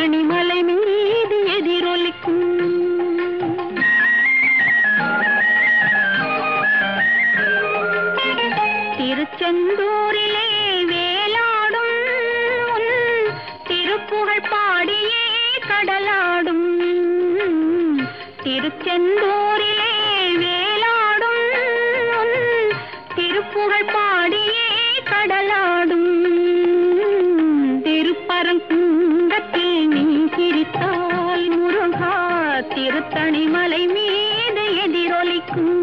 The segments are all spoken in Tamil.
திருத்தணிமலை மீது எதிரொலிக்கும். திருச்செந்தூரிலே வேலாடும் திருப்புகழ் பாடியே கடலாடும். திருச்செந்தூரிலே வேலாடும் திருப்புகழ் பாடியே கடலாடும். திருப்பரங்குன்றத்தில் நீ சிரித்தால் முருகா திருத்தணிமலை மீது எதிரொலிக்கும்.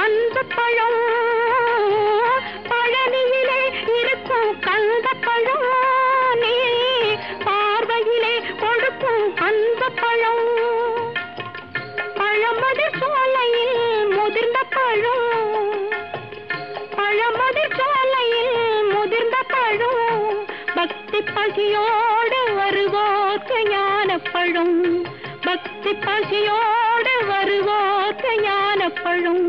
அந்த பழம் பழனியிலே இருக்கும் கந்த பழம் நீ பார்வையிலே கொடுக்கும் அந்த பழம். பழமதி சோலையில் முதிர்ந்த பழம், பழமதி சோலையில் முதிர்ந்த பழம். பக்தி பசியோடு வருவோர்க்கு ஞான பழம், பக்தி பசியோடு வருவோர்க்கு ஞான பழம்.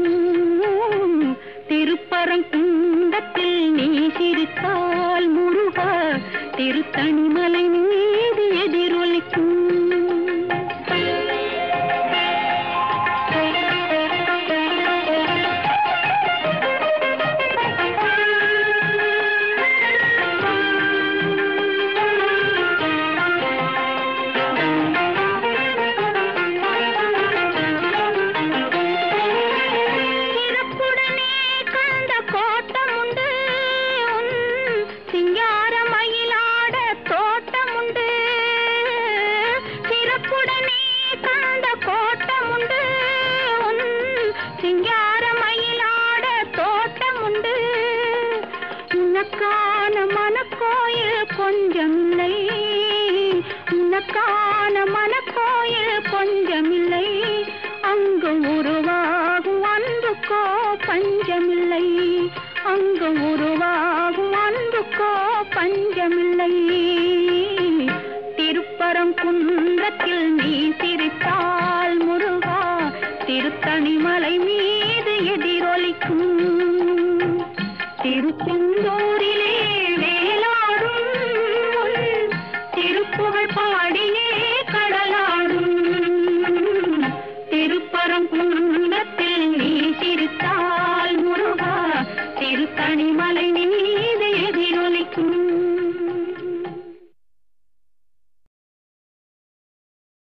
திருப்பரங்குன்றத்தில் நீ சிரித்தால் முருகா திருத்தணிமலை மீது எதிரொலிக்கும். சிங்காரமயிலாட தோட்டமுண்டு. உனக்கான மனக்கோயில் கொஞ்சமில்லை, உனக்கான மனக்கோயில் கொஞ்சமில்லை. அங்கு உருவாகும் அன்புக்கோ பஞ்சமில்லை, அங்கு உருவாகும் அன்புக்கோ பஞ்சமில்லை. திருப்பரங்குன்றத்தில் நீ சிரித்தால் முருகா திருத்தணிமலை மீது எதிரொலிக்கும். திருச்செந்தூர்